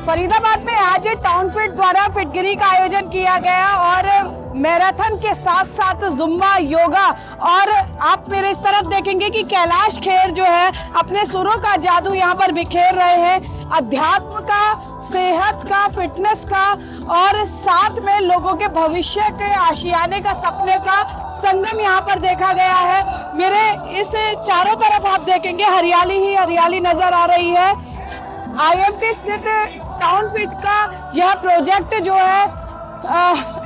फरीदाबाद में आज town fit द्वारा फिटगिरी का आयोजन किया गया और मैराथन के साथ साथ जुम्बा, योगा और आप मेरे इस तरफ देखेंगे कि कैलाश खेर जो है अपने सुरों का जादू यहाँ पर बिखेर रहे हैं। अध्यात्म का, सेहत का, फिटनेस का और साथ में लोगों के भविष्य के आशियाने का, सपने का संगम यहाँ पर देखा गया है। मेरे इस चारों तरफ आप देखेंगे हरियाली ही हरियाली नजर आ रही है। IMT स्थित टाउन फिट का यह प्रोजेक्ट जो है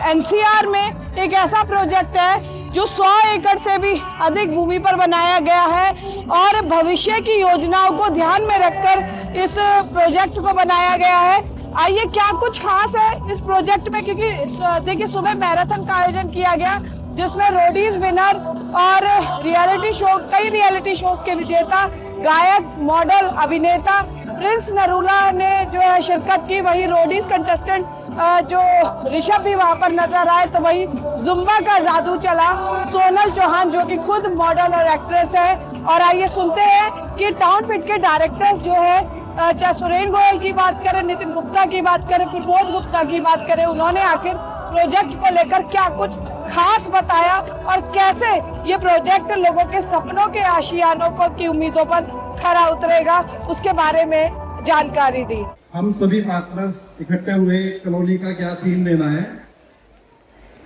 NCR में एक ऐसा प्रोजेक्ट है जो 100 एकड़ से भी अधिक भूमि पर बनाया गया है और भविष्य की योजनाओं को ध्यान में रखकर इस प्रोजेक्ट को बनाया गया है। आइए क्या कुछ खास है इस प्रोजेक्ट में, क्योंकि देखिए सुबह मैराथन का आयोजन किया गया जिसमें रोडीज विनर और कई रियलिटी शोज के विजेता, गायक, मॉडल, अभिनेता प्रिंस नरूला ने जो है शिरकत की। वही रोडीज कंटेस्टेंट जो ऋषभ भी वहां पर नजर आए। तो वही जुम्बा का जादू चला। सोनल चौहान जो कि खुद मॉडल और एक्ट्रेस है। और आइए सुनते हैं कि टाउन फिट के डायरेक्टर्स जो है, चाहे सुरेन गोयल की बात करें, नितिन गुप्ता की बात करें, प्रमोद गुप्ता की बात करें, उन्होंने आखिर प्रोजेक्ट को लेकर क्या कुछ खास बताया और कैसे ये प्रोजेक्ट लोगों के सपनों के आशियानों पर की उम्मीदों पर खरा उतरेगा, उसके बारे में जानकारी दी। हम सभी पार्टनर्स इकट्ठे हुए कॉलोनी का क्या थीम देना है,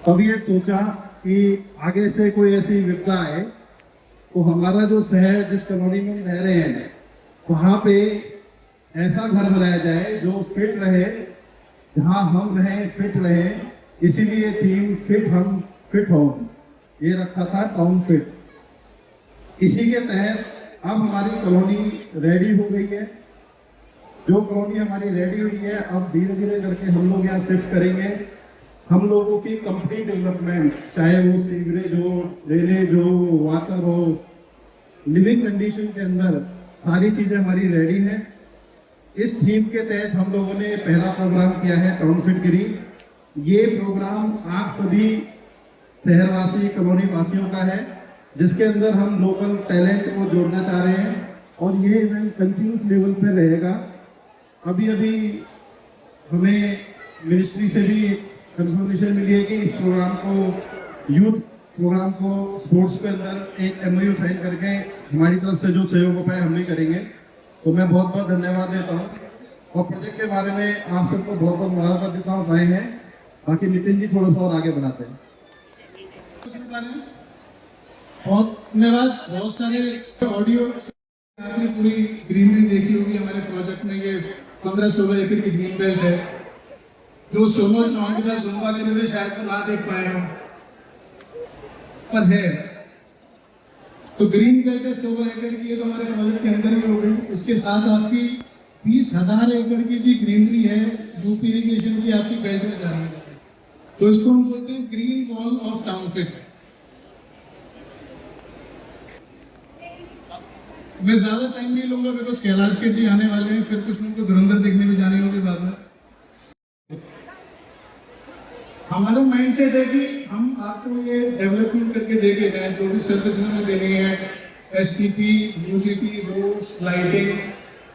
तब ये सोचा कि आगे से कोई ऐसी विपदा आए तो हमारा जो शहर, जिस कॉलोनी में हम रह रहे हैं, वहाँ पे ऐसा घर बनाया जाए जो फिट रहे, जहाँ हम रहें फिट रहें। इसीलिए थीम फिट हम फिट होम ये रखा था, टाउन फिट। इसी के तहत अब हमारी कॉलोनी रेडी हो गई है। जो कॉलोनी हमारी रेडी हुई है, अब धीरे धीरे करके हम लोग यहाँ शिफ्ट करेंगे। हम लोगों की कंप्लीट डेवलपमेंट, चाहे वो सीवरेज हो, ड्रेनेज हो, वाटर हो, लिविंग कंडीशन के अंदर सारी चीजें हमारी रेडी हैं। इस थीम के तहत हम लोगों ने पहला प्रोग्राम किया है टाउन फिटगिरी। ये प्रोग्राम आप सभी शहरवासी, कॉलोनी वासियों का है, जिसके अंदर हम लोकल टैलेंट को जोड़ना चाह रहे हैं और ये इवेंट कंटिन्यूस लेवल पे रहेगा। अभी हमें मिनिस्ट्री से भी कंफर्मेशन मिली है कि इस प्रोग्राम को, यूथ प्रोग्राम को स्पोर्ट्स के अंदर एक MOU साइन करके हमारी तरफ से जो सहयोग हो पाए हम भी करेंगे। तो मैं बहुत बहुत धन्यवाद देता हूँ और प्रोजेक्ट के बारे में आप सबको बहुत बहुत मुबारकबाद देता हूँ। आए हैं, बाकी नितिन जी थोड़ा सा और आगे बढ़ाते हैं। बहुत धन्यवाद। बहुत सारे ऑडियो आपने पूरी ग्रीनरी देखी होगी हमारे प्रोजेक्ट में। ये 15-16 एकड़ की ग्रीन बेल्ट है जो सोनल चौहान के साथ जुम्बा के लिए शायद तो ना देख पाए हो, पर है। तो ग्रीन बेल्ट है 16 एकड़ की, ये तो हमारे प्रोजेक्ट के अंदर ही हो गई। इसके साथ आपकी 20,000 एकड़ की जी ग्रीनरी है, यूपी इरिगेशन की आपकी बेल्ट में जा रही है। तो इसको हम बोलते हैं green wall of town fit. मैं ज्यादा टाइम नहीं लूंगा बिकॉज कैलाश खेर जी आने वाले हैं, फिर कुछ लोगों को धुरंधर देखने भी जाने होगी बाद में। हमारा माइंड सेट है कि हम आपको ये डेवलपमेंट करके दे के जाए, जो भी सर्विसेज हमें देनी है, STP, UGT, रोड्स, लाइटिंग।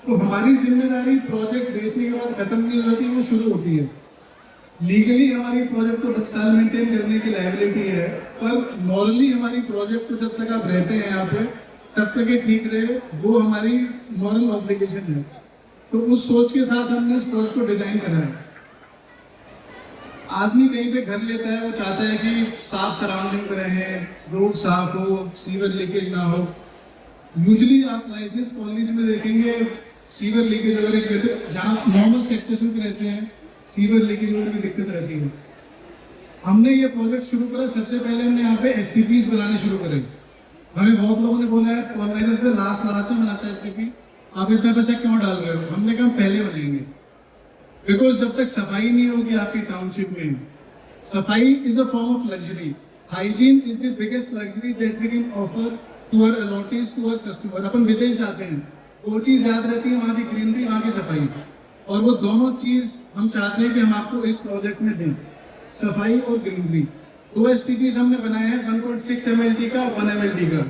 तो हमारी जिम्मेदारी प्रोजेक्ट बेचने के बाद खत्म नहीं हो जाती, वो शुरू होती है। लीगली हमारी प्रोजेक्ट को 10 साल मेंटेन करने की लायबिलिटी है, पर मॉरली हमारी प्रोजेक्ट को जब तक आप रहते हैं यहाँ पे तब तक ये ठीक रहे, वो हमारी मॉरल ऑब्लिगेशन है। तो उस सोच के साथ हमने इस प्रोजेक्ट को डिजाइन करा है। आदमी कहीं पे घर लेता है, वो चाहता है कि साफ सराउंडिंग में रहे, रोड साफ हो, सीवर लीकेज ना हो। यूजुअली आप लाइसेंस कॉलोनीज में देखेंगे सीवर लीकेज वगैरह, जहाँ नॉर्मल सेक्टर्स में रहते हैं सीवर लीकेज वगैरह की दिक्कत रहती है। हमने ये प्रोजेक्ट शुरू करा, सबसे पहले हमने यहाँ पे STPs बनाने शुरू करे। हमें बहुत लोगों ने बोला है कॉलोनाइजर्स में लास्ट में बनाता है STP, आप इतना पैसा क्यों डाल रहे हो? हमने कहा पहले बनाएंगे, बिकॉज जब तक सफाई नहीं होगी आपकी टाउनशिप में, सफाई is a form of luxury. Hygiene is the biggest luxury that we can offer to our allottees, to our customer. अपन विदेश जाते हैं, दो चीज याद रहती है, वहाँ की ग्रीनरी, वहाँ की सफाई, और वो दोनों चीज हम चाहते हैं कि हम आपको इस प्रोजेक्ट में दें, सफाई और ग्रीनरी। 2 STPs हमने बनाए हैं, 1.6 mlt का, 1 mlt का।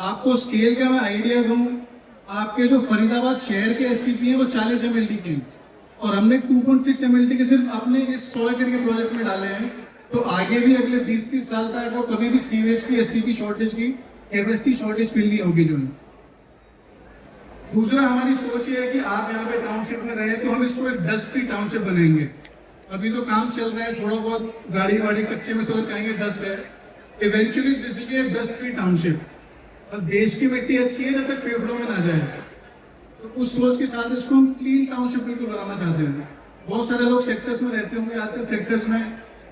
आपको स्केल का मैं आइडिया दूं, आपके जो फरीदाबाद शहर के STP हैं वो 40 mlt के हैं, और हमने 2.6 MLT के सिर्फ अपने इस 100 एकड़ के प्रोजेक्ट में डाले हैं। तो आगे भी अगले 20-30 साल तक वो कभी भी सीवेज की, STP शॉर्टेज की, कैपेसिटी शॉर्टेज फिल नहीं होगी जो है। दूसरा हमारी सोच ये है कि आप यहाँ पे टाउनशिप में रहे तो हम इसको एक डस्ट फ्री टाउनशिप बनाएंगे। अभी तो काम चल रहा है, थोड़ा बहुत गाड़ी वाड़ी कच्चे में तो कहेंगे डस्ट है, eventually this will be A dust free township. और देश की मिट्टी अच्छी है जब तक फेफड़ों में ना जाए, तो उस सोच के साथ इसको हम क्लीन टाउनशिप बिल्कुल बनाना चाहते हैं। बहुत सारे लोग सेक्टर्स में रहते होंगे, आजकल सेक्टर्स में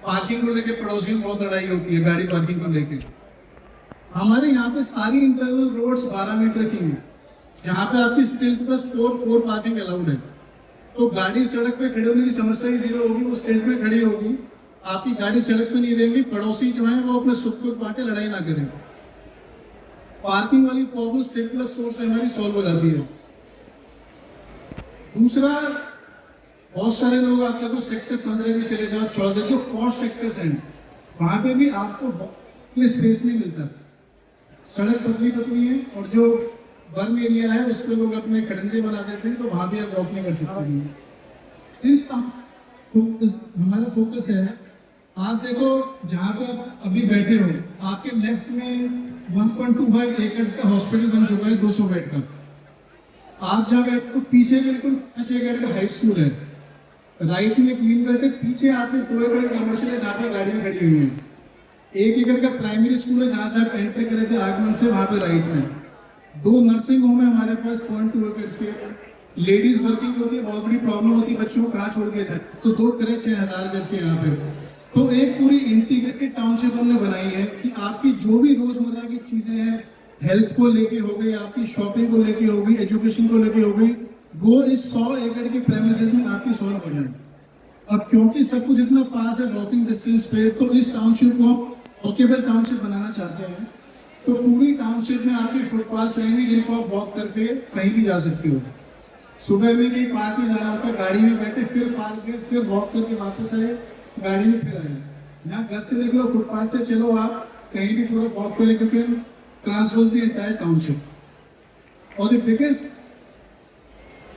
पार्किंग को लेकर पड़ोसियों में बहुत लड़ाई होती है, गाड़ी पार्किंग को लेकर। हमारे यहाँ पे सारी इंटरनल रोड्स 12 मीटर की हैं, जहाँ पे आपकी स्टिल्ट प्लस 4 पार्किंग अलाउड है। तो गाड़ी सड़क पे खड़े होने की समस्या ही जीरो होगी, वो स्टिल्ट में खड़ी होगी, आपकी गाड़ी सड़क पे नहीं रहेंगी, पड़ोसी जो है वो अपने सुख दुख बांटे, लड़ाई ना करें। पार्किंग वाली प्रॉब्लम स्टिल्ट प्लस 4 से हमारी सॉल्व हो जाती है। दूसरा, बहुत सारे लोग आप देखो सेक्टर 15 में चले जाओ, 14 जो पॉश सेक्टर्स हैं, वहां पे भी आपको स्पेस नहीं मिलता, सड़क पतली पतली है, और जो बर्न एरिया है उस पर लोग अपने खड़ंजे बना देते हैं, तो वहां भी आप वॉक नहीं कर सकते। इस हमारा फोकस है, आप देखो जहाँ पे आप अभी बैठे हो, आपके लेफ्ट में 1.25 एकड़ का हॉस्पिटल बन चुका है 200 बेड का। आप जहाँ बैठे हो पीछे बिल्कुल 5 एकड़ का हाई स्कूल है, राइट में क्लीन बेल्ट है, पीछे आपके 2 एकड़ कमर्शियल है जहाँ पे गाड़ियाँ खड़ी हुई हैं, 1 एकड़ का प्राइमरी स्कूल है जहाँ से आप एंट्री करे थे आगमन से, वहाँ पे राइट में 2 नर्सिंग होम है हमारे पास 0.2 एकड़ के। लेडीज वर्किंग होती है, बहुत बड़ी प्रॉब्लम होती है, बच्चों को कहाँ छोड़ के जाए, तो 2 क्रेच है 1000 गज के यहाँ पे। तो एक पूरी इंटीग्रेटेड टाउनशिप हमने बनाई है कि आपकी जो भी रोजमर्रा की चीजें हैं, हेल्थ को लेके हो गई, आपकी शॉपिंग को लेके हो गई, एजुकेशन को लेके हो गई, वो इस 100 एकड़ के प्रेमिसेस में आपकी सॉल्व हो जाए। अब क्योंकि सब कुछ इतना पास है वॉकिंग डिस्टेंस पे, तो इस टाउनशिप को वॉकेबल टाउनशिप बनाना चाहते हैं। तो पूरी टाउनशिप में आपकी फुटपाथ रहेंगी जिनको आप वॉक करके कहीं भी जा सकते हो। सुबह में कहीं पार्क में जाना होता है, गाड़ी में बैठे, फिर पार्क गए, फिर वॉक करके वापस आए, गाड़ी में फिर आए। यहाँ घर से निकलो, फुटपाथ से चलो, आप कहीं भी पूरा वॉक करें, क्योंकि ट्रांसवर्स द एंटायर टाउनशिप। और द बिगेस्ट,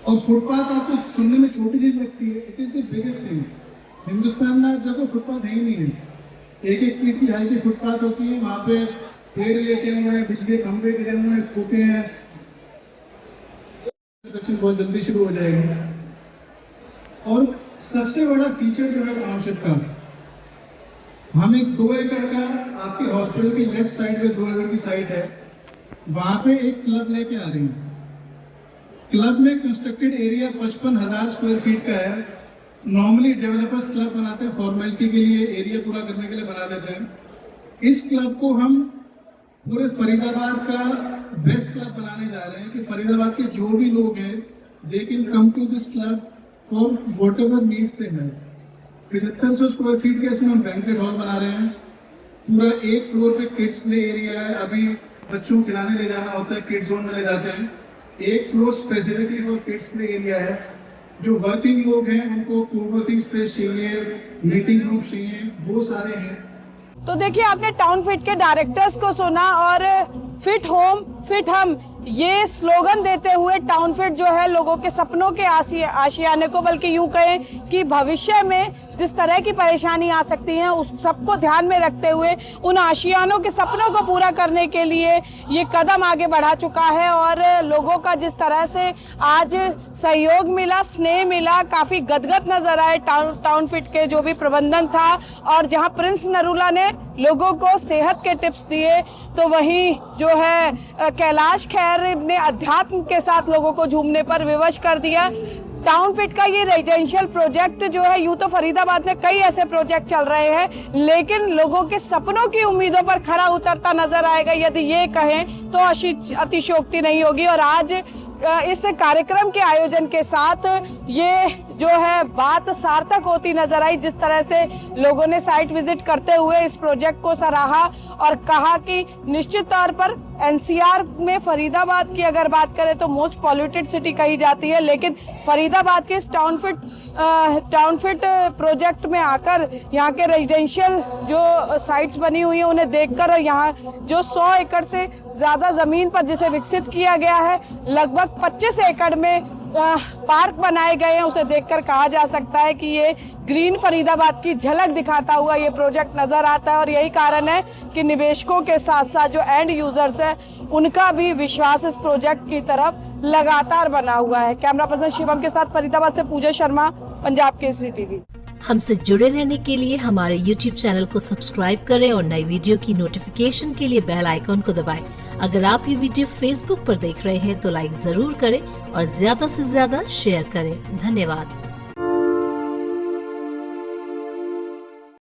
और फुटपाथ आपको सुनने में छोटी चीज लगती है, it is the biggest thing. Hindustan में देखो फुटपाथ है ही नहीं है, 1-1 फीट की हाइट की फुटपाथ होती है, वहाँ पे पेड़ लेटे हुए हैं, बिजली के खंभे गिरे हुए हैं, कुके हैं, बहुत जल्दी शुरू हो जाएगी। और सबसे बड़ा फीचर जो है टाउनशिप का, हम एक 2 एकड़ का, आपके हॉस्पिटल की लेफ्ट साइड पे 2 एकड़ की साइट है, वहां पे एक क्लब लेके आ रही है। क्लब में कंस्ट्रक्टेड एरिया 55,000 स्क्वायर फीट का है। नॉर्मली डेवलपर्स क्लब बनाते हैं फॉर्मेलिटी के लिए, एरिया पूरा करने के लिए बना देते हैं। इस क्लब को हम पूरे फरीदाबाद का बेस्ट क्लब बनाने जा रहे हैं कि फरीदाबाद के जो भी लोग हैं, they can come to this club for whatever needs they have. 7500 square feet का इसमें हम बैंक्वेट हॉल बना रहे हैं। पूरा 1 फ्लोर पे किड्स प्ले एरिया है, अभी बच्चों को खिलाने ले जाना होता है, किड्स जोन में ले जाते हैं। 1 floor specifically for kids play area है। जो वर्किंग लोग हैं उनको कोवर्किंग स्पेस चाहिए, मीटिंग रूम चाहिए, वो सारे हैं। तो देखिए, आपने टाउन फिट के डायरेक्टर्स को सुना, और फिट होम फिट हम ये स्लोगन देते हुए टाउन फिट जो है लोगों के सपनों के आशियाने को, बल्कि यूं कहें कि भविष्य में जिस तरह की परेशानी आ सकती है उस सबको ध्यान में रखते हुए उन आशियानों के सपनों को पूरा करने के लिए ये कदम आगे बढ़ा चुका है। और लोगों का जिस तरह से आज सहयोग मिला, स्नेह मिला, काफ़ी गदगद नजर आए टाउन फिट के जो भी प्रबंधन था। और जहां प्रिंस नरूला ने लोगों को सेहत के टिप्स दिए, तो वहीं जो है कैलाश खैर ने अध्यात्म के साथ लोगों को झूमने पर विवश कर दिया। टाउन फिट का ये रेजिडेंशियल प्रोजेक्ट जो है, यूं तो फरीदाबाद में कई ऐसे प्रोजेक्ट चल रहे हैं, लेकिन लोगों के सपनों की उम्मीदों पर खरा उतरता नजर आएगा, यदि ये कहें तो अतिशयोक्ति नहीं होगी। और आज इस कार्यक्रम के आयोजन के साथ ये जो है बात सार्थक होती नजर आई, जिस तरह से लोगों ने साइट विजिट करते हुए इस प्रोजेक्ट को सराहा और कहा कि निश्चित तौर पर एनसीआर में फरीदाबाद की अगर बात करें तो मोस्ट पॉल्यूटेड सिटी कही जाती है, लेकिन फरीदाबाद के इस टाउन फिट प्रोजेक्ट में आकर यहाँ के रेजिडेंशियल जो साइट्स बनी हुई हैं उन्हें देखकर, और यहाँ जो 100 एकड़ से ज़्यादा ज़मीन पर जिसे विकसित किया गया है, लगभग 25 एकड़ में पार्क बनाए गए हैं उसे देखकर कहा जा सकता है कि ये ग्रीन फरीदाबाद की झलक दिखाता हुआ ये प्रोजेक्ट नजर आता है। और यही कारण है कि निवेशकों के साथ साथ जो एंड यूजर्स है उनका भी विश्वास इस प्रोजेक्ट की तरफ लगातार बना हुआ है। कैमरा पर्सन शिवम के साथ फरीदाबाद से पूजा शर्मा, पंजाब केसरी टीवी। हमसे जुड़े रहने के लिए हमारे YouTube चैनल को सब्सक्राइब करें और नई वीडियो की नोटिफिकेशन के लिए बेल आइकॉन को दबाएं। अगर आप ये वीडियो Facebook पर देख रहे हैं तो लाइक जरूर करें और ज्यादा से ज्यादा शेयर करें। धन्यवाद।